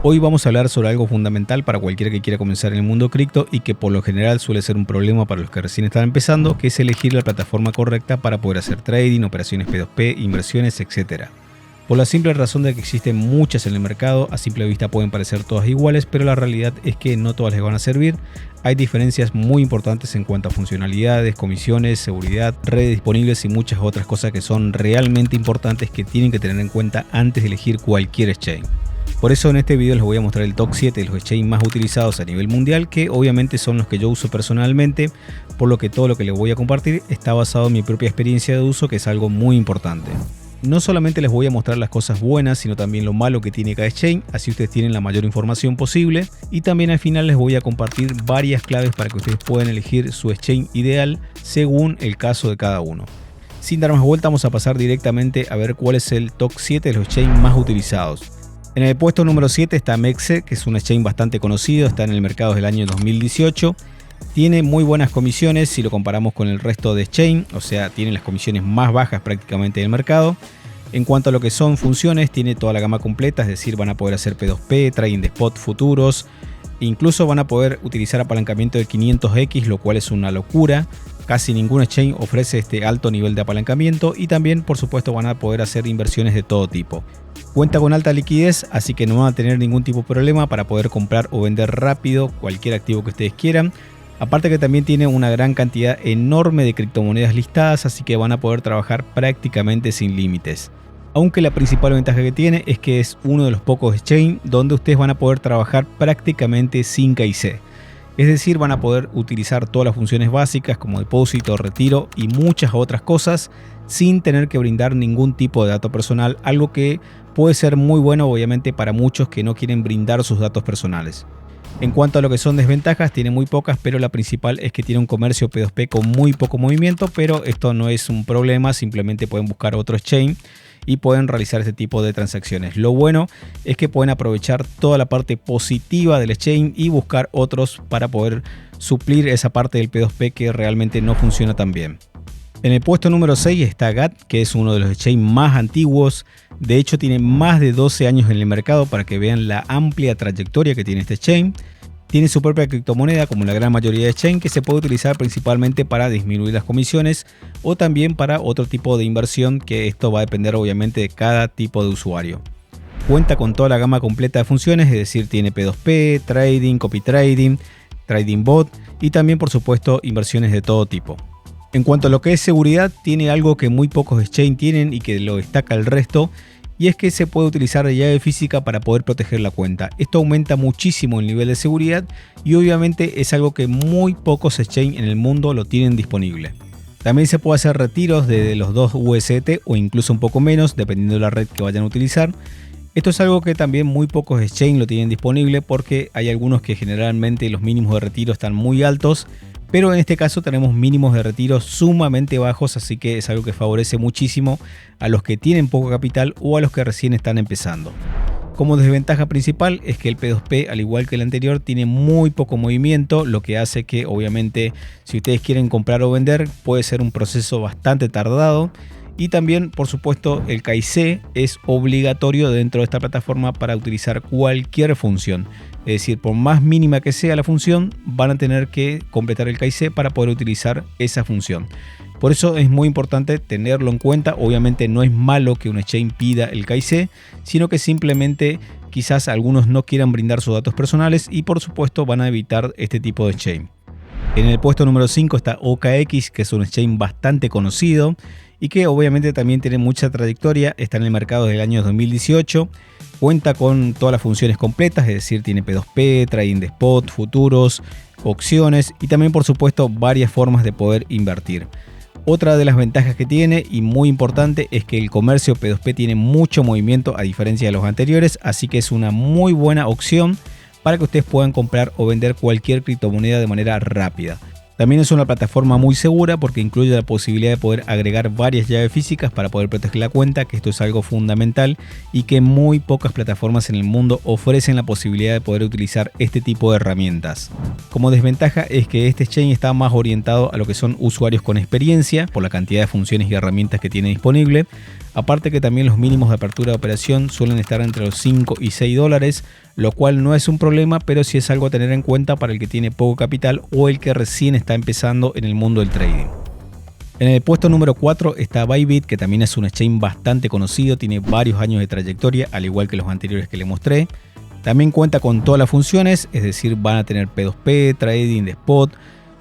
Hoy vamos a hablar sobre algo fundamental para cualquiera que quiera comenzar en el mundo cripto y que por lo general suele ser un problema para los que recién están empezando, que es elegir la plataforma correcta para poder hacer trading, operaciones P2P, inversiones, etc. Por la simple razón de que existen muchas en el mercado, a simple vista pueden parecer todas iguales, pero la realidad es que no todas les van a servir. Hay diferencias muy importantes en cuanto a funcionalidades, comisiones, seguridad, redes disponibles y muchas otras cosas que son realmente importantes que tienen que tener en cuenta antes de elegir cualquier exchange. Por eso en este video les voy a mostrar el top 7 de los exchanges más utilizados a nivel mundial, que obviamente son los que yo uso personalmente, por lo que todo lo que les voy a compartir está basado en mi propia experiencia de uso, que es algo muy importante. No solamente les voy a mostrar las cosas buenas, sino también lo malo que tiene cada exchange, así ustedes tienen la mayor información posible, y también al final les voy a compartir varias claves para que ustedes puedan elegir su exchange ideal según el caso de cada uno. Sin dar más vuelta, vamos a pasar directamente a ver cuál es el top 7 de los exchanges más utilizados. En el puesto número 7 está MEXC, que es un exchange bastante conocido, está en el mercado desde el año 2018. Tiene muy buenas comisiones si lo comparamos con el resto de exchange, o sea, tiene las comisiones más bajas prácticamente del mercado. En cuanto a lo que son funciones, tiene toda la gama completa, es decir, van a poder hacer P2P, trading de spot, futuros. Incluso van a poder utilizar apalancamiento de 500x, lo cual es una locura. Casi ningún exchange ofrece este alto nivel de apalancamiento y también, por supuesto, van a poder hacer inversiones de todo tipo. Cuenta con alta liquidez, así que no van a tener ningún tipo de problema para poder comprar o vender rápido cualquier activo que ustedes quieran. Aparte que también tiene una gran cantidad enorme de criptomonedas listadas, así que van a poder trabajar prácticamente sin límites. Aunque la principal ventaja que tiene es que es uno de los pocos exchanges donde ustedes van a poder trabajar prácticamente sin KYC. Es decir, van a poder utilizar todas las funciones básicas como depósito, retiro y muchas otras cosas sin tener que brindar ningún tipo de dato personal, algo que puede ser muy bueno obviamente para muchos que no quieren brindar sus datos personales. En cuanto a lo que son desventajas, tiene muy pocas, pero la principal es que tiene un comercio P2P con muy poco movimiento, pero esto no es un problema, simplemente pueden buscar otro exchange y pueden realizar este tipo de transacciones. Lo bueno es que pueden aprovechar toda la parte positiva del exchange y buscar otros para poder suplir esa parte del P2P que realmente no funciona tan bien. En el puesto número 6 está GAT, que es uno de los exchanges más antiguos. De hecho, tiene más de 12 años en el mercado para que vean la amplia trayectoria que tiene este exchange. Tiene su propia criptomoneda, como la gran mayoría de exchange, que se puede utilizar principalmente para disminuir las comisiones o también para otro tipo de inversión, que esto va a depender obviamente de cada tipo de usuario. Cuenta con toda la gama completa de funciones, es decir, tiene P2P, trading, copy trading, trading bot y también por supuesto inversiones de todo tipo. En cuanto a lo que es seguridad, tiene algo que muy pocos exchange tienen y que lo destaca el resto, y es que se puede utilizar llave física para poder proteger la cuenta. Esto aumenta muchísimo el nivel de seguridad y obviamente es algo que muy pocos exchange en el mundo lo tienen disponible. También se puede hacer retiros de los 2 USDT o incluso un poco menos, dependiendo de la red que vayan a utilizar. Esto es algo que también muy pocos exchange lo tienen disponible porque hay algunos que generalmente los mínimos de retiro están muy altos, pero en este caso tenemos mínimos de retiro sumamente bajos, así que es algo que favorece muchísimo a los que tienen poco capital o a los que recién están empezando. Como desventaja principal es que el P2P, al igual que el anterior, tiene muy poco movimiento, lo que hace que obviamente si ustedes quieren comprar o vender puede ser un proceso bastante tardado. Y también, por supuesto, el KYC es obligatorio dentro de esta plataforma para utilizar cualquier función. Es decir, por más mínima que sea la función, van a tener que completar el KYC para poder utilizar esa función. Por eso es muy importante tenerlo en cuenta. Obviamente no es malo que un exchange pida el KYC, sino que simplemente quizás algunos no quieran brindar sus datos personales y por supuesto van a evitar este tipo de exchange. En el puesto número 5 está OKX, que es un exchange bastante conocido y que obviamente también tiene mucha trayectoria, está en el mercado desde el año 2018, cuenta con todas las funciones completas, es decir, tiene P2P, trading de spot, futuros, opciones y también por supuesto varias formas de poder invertir. Otra de las ventajas que tiene y muy importante es que el comercio P2P tiene mucho movimiento a diferencia de los anteriores, así que es una muy buena opción para que ustedes puedan comprar o vender cualquier criptomoneda de manera rápida. También es una plataforma muy segura porque incluye la posibilidad de poder agregar varias llaves físicas para poder proteger la cuenta, que esto es algo fundamental y que muy pocas plataformas en el mundo ofrecen la posibilidad de poder utilizar este tipo de herramientas. Como desventaja es que este exchange está más orientado a lo que son usuarios con experiencia por la cantidad de funciones y herramientas que tiene disponible. Aparte que también los mínimos de apertura de operación suelen estar entre los 5 y 6 dólares, lo cual no es un problema, pero sí es algo a tener en cuenta para el que tiene poco capital o el que recién está empezando en el mundo del trading. En el puesto número 4 está Bybit, que también es un exchange bastante conocido, tiene varios años de trayectoria, al igual que los anteriores que le mostré. También cuenta con todas las funciones, es decir, van a tener P2P, trading de spot,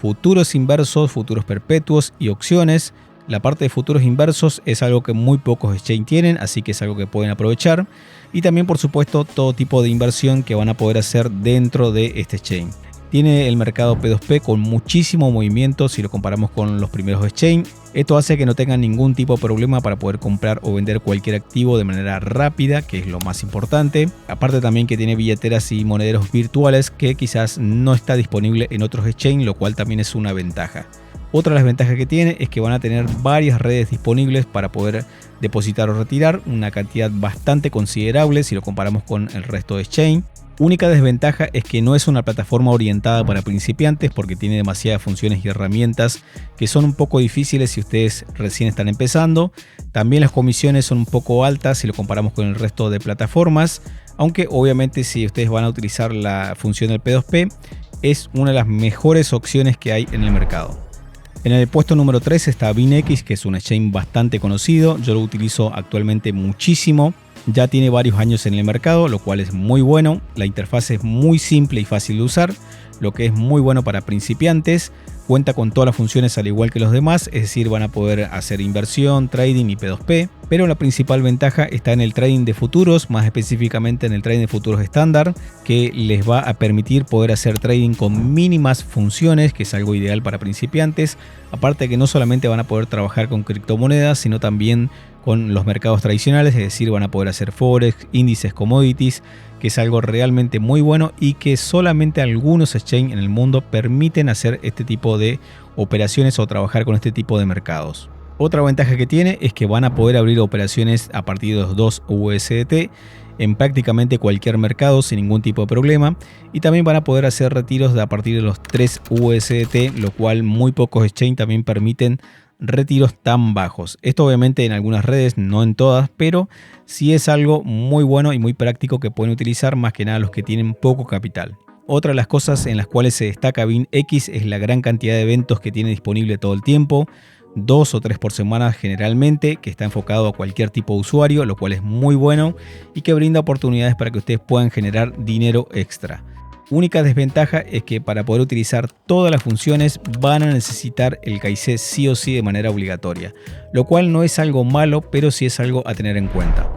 futuros inversos, futuros perpetuos y opciones. La parte de futuros inversos es algo que muy pocos exchange tienen, así que es algo que pueden aprovechar. Y también, por supuesto, todo tipo de inversión que van a poder hacer dentro de este exchange. Tiene el mercado P2P con muchísimo movimiento si lo comparamos con los primeros exchange. Esto hace que no tengan ningún tipo de problema para poder comprar o vender cualquier activo de manera rápida, que es lo más importante. Aparte también que tiene billeteras y monederos virtuales que quizás no está disponible en otros exchange, lo cual también es una ventaja. Otra de las ventajas que tiene es que van a tener varias redes disponibles para poder depositar o retirar, una cantidad bastante considerable si lo comparamos con el resto de exchange. Única desventaja es que no es una plataforma orientada para principiantes porque tiene demasiadas funciones y herramientas que son un poco difíciles si ustedes recién están empezando. También las comisiones son un poco altas si lo comparamos con el resto de plataformas, aunque obviamente si ustedes van a utilizar la función del P2P es una de las mejores opciones que hay en el mercado. En el puesto número 3 está BinX, que es un exchange bastante conocido. Yo lo utilizo actualmente muchísimo. Ya tiene varios años en el mercado, lo cual es muy bueno. La interfaz es muy simple y fácil de usar, lo que es muy bueno para principiantes. Cuenta con todas las funciones al igual que los demás, es decir, van a poder hacer inversión, trading y P2P. Pero la principal ventaja está en el trading de futuros, más específicamente en el trading de futuros estándar, que les va a permitir poder hacer trading con mínimas funciones, que es algo ideal para principiantes. Aparte que no solamente van a poder trabajar con criptomonedas, sino también con los mercados tradicionales, es decir, van a poder hacer forex, índices, commodities, que es algo realmente muy bueno y que solamente algunos exchange en el mundo permiten hacer este tipo de operaciones o trabajar con este tipo de mercados. Otra ventaja que tiene es que van a poder abrir operaciones a partir de los 2 USDT en prácticamente cualquier mercado sin ningún tipo de problema, y también van a poder hacer retiros a partir de los 3 USDT, lo cual muy pocos exchange también permiten retiros tan bajos. Esto obviamente en algunas redes, no en todas, pero sí es algo muy bueno y muy práctico que pueden utilizar más que nada los que tienen poco capital. Otra de las cosas en las cuales se destaca BinX es la gran cantidad de eventos que tiene disponible todo el tiempo, 2 o 3 por semana generalmente, que está enfocado a cualquier tipo de usuario, lo cual es muy bueno y que brinda oportunidades para que ustedes puedan generar dinero extra. Única desventaja es que para poder utilizar todas las funciones van a necesitar el KYC sí o sí de manera obligatoria, lo cual no es algo malo, pero sí es algo a tener en cuenta.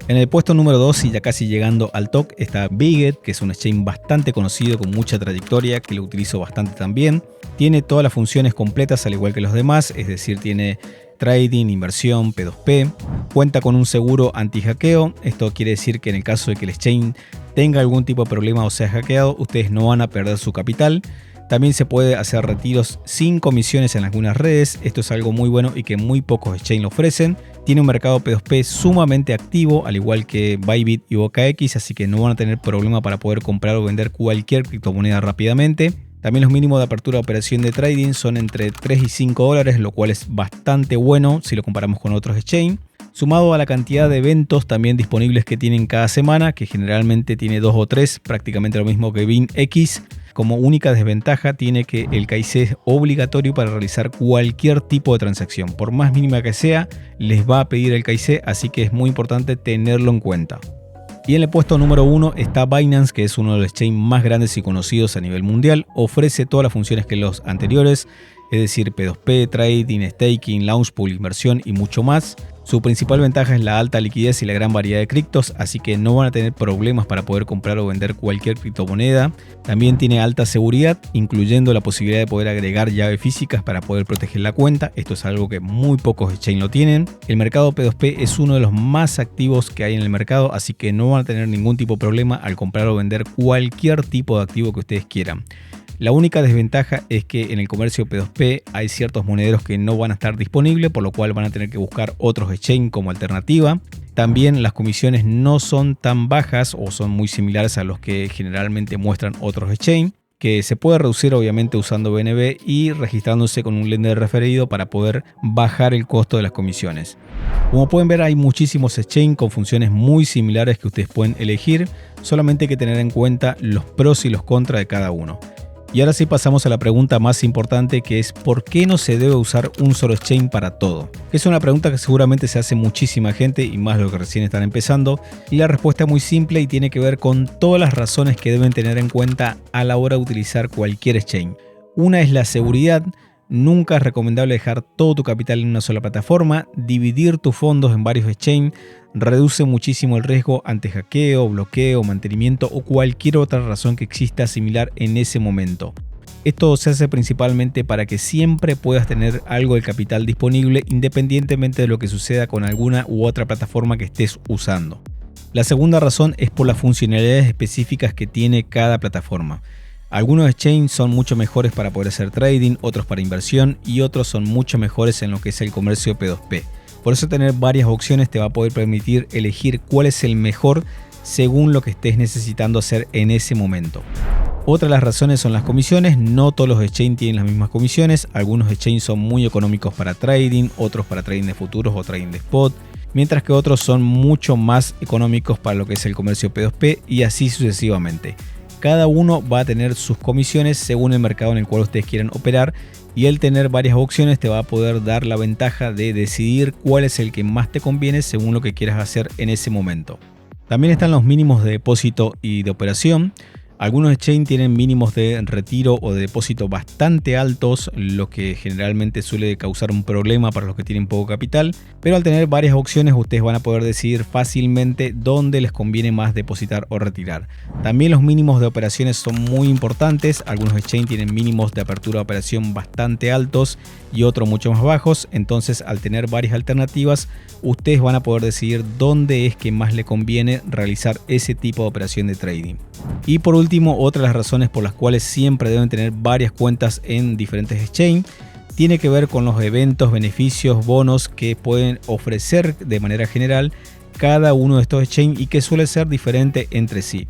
En el puesto número 2 y ya casi llegando al top está Biget, que es un exchange bastante conocido con mucha trayectoria, que lo utilizo bastante también. Tiene todas las funciones completas al igual que los demás, es decir, tiene trading, inversión, P2P. Cuenta con un seguro anti-hackeo. Esto quiere decir que en el caso de que el exchange tenga algún tipo de problema o sea hackeado, ustedes no van a perder su capital. También se puede hacer retiros sin comisiones en algunas redes. Esto es algo muy bueno y que muy pocos exchange lo ofrecen. Tiene un mercado P2P sumamente activo, al igual que Bybit y OKX, así que no van a tener problema para poder comprar o vender cualquier criptomoneda rápidamente. También los mínimos de apertura de operación de trading son entre 3 y 5 dólares, lo cual es bastante bueno si lo comparamos con otros exchange. Sumado a la cantidad de eventos también disponibles que tienen cada semana, que generalmente tiene 2 o 3, prácticamente lo mismo que BinX. Como única desventaja tiene que el KYC es obligatorio para realizar cualquier tipo de transacción. Por más mínima que sea, les va a pedir el KYC, así que es muy importante tenerlo en cuenta. Y en el puesto número 1 está Binance, que es uno de los exchanges más grandes y conocidos a nivel mundial. Ofrece todas las funciones que los anteriores, es decir, P2P, trading, staking, launch pool, inversión y mucho más. Su principal ventaja es la alta liquidez y la gran variedad de criptos, así que no van a tener problemas para poder comprar o vender cualquier criptomoneda. También tiene alta seguridad, incluyendo la posibilidad de poder agregar llaves físicas para poder proteger la cuenta. Esto es algo que muy pocos exchange lo tienen. El mercado P2P es uno de los más activos que hay en el mercado, así que no van a tener ningún tipo de problema al comprar o vender cualquier tipo de activo que ustedes quieran. La única desventaja es que en el comercio P2P hay ciertos monederos que no van a estar disponibles, por lo cual van a tener que buscar otros exchange como alternativa. También las comisiones no son tan bajas o son muy similares a los que generalmente muestran otros exchange. que se puede reducir obviamente usando BNB y registrándose con un lender referido para poder bajar el costo de las comisiones. Como pueden ver, hay muchísimos exchange con funciones muy similares que ustedes pueden elegir, solamente hay que tener en cuenta los pros y los contras de cada uno. Y ahora sí pasamos a la pregunta más importante, que es ¿por qué no se debe usar un solo exchange para todo? Es una pregunta que seguramente se hace muchísima gente y más los que recién están empezando, y la respuesta es muy simple y tiene que ver con todas las razones que deben tener en cuenta a la hora de utilizar cualquier exchange. Una es la seguridad. Nunca es recomendable dejar todo tu capital en una sola plataforma. Dividir tus fondos en varios exchanges reduce muchísimo el riesgo ante hackeo, bloqueo, mantenimiento o cualquier otra razón que exista similar en ese momento. Esto se hace principalmente para que siempre puedas tener algo de capital disponible independientemente de lo que suceda con alguna u otra plataforma que estés usando. La segunda razón es por las funcionalidades específicas que tiene cada plataforma. Algunos exchanges son mucho mejores para poder hacer trading, otros para inversión y otros son mucho mejores en lo que es el comercio P2P. Por eso tener varias opciones te va a poder permitir elegir cuál es el mejor según lo que estés necesitando hacer en ese momento. Otra de las razones son las comisiones. No todos los exchanges tienen las mismas comisiones. Algunos exchanges son muy económicos para trading, otros para trading de futuros o trading de spot, mientras que otros son mucho más económicos para lo que es el comercio P2P y así sucesivamente. Cada uno va a tener sus comisiones según el mercado en el cual ustedes quieran operar, y el tener varias opciones te va a poder dar la ventaja de decidir cuál es el que más te conviene según lo que quieras hacer en ese momento. También están los mínimos de depósito y de operación. Algunos exchanges tienen mínimos de retiro o de depósito bastante altos, lo que generalmente suele causar un problema para los que tienen poco capital, pero al tener varias opciones ustedes van a poder decidir fácilmente dónde les conviene más depositar o retirar. También los mínimos de operaciones son muy importantes. Algunos exchanges tienen mínimos de apertura de operación bastante altos y otros mucho más bajos, entonces al tener varias alternativas ustedes van a poder decidir dónde es que más le conviene realizar ese tipo de operación de trading. Y por último, otra de las razones por las cuales siempre deben tener varias cuentas en diferentes exchanges tiene que ver con los eventos, beneficios, bonos que pueden ofrecer de manera general cada uno de estos exchanges y que suele ser diferente entre sí.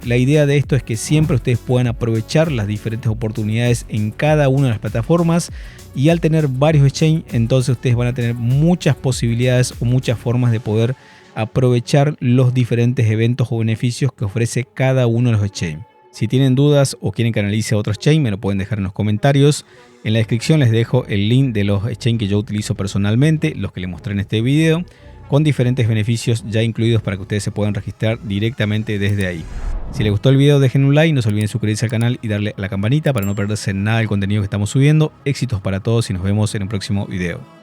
La idea de esto es que siempre ustedes puedan aprovechar las diferentes oportunidades en cada una de las plataformas, y al tener varios exchanges entonces ustedes van a tener muchas posibilidades o muchas formas de poder aprovechar los diferentes eventos o beneficios que ofrece cada uno de los exchanges. Si tienen dudas o quieren que analice otro exchange, me lo pueden dejar en los comentarios. En la descripción les dejo el link de los exchanges que yo utilizo personalmente, los que les mostré en este video, con diferentes beneficios ya incluidos para que ustedes se puedan registrar directamente desde ahí. Si les gustó el video, dejen un like, no se olviden suscribirse al canal y darle a la campanita para no perderse nada del contenido que estamos subiendo. Éxitos para todos y nos vemos en un próximo video.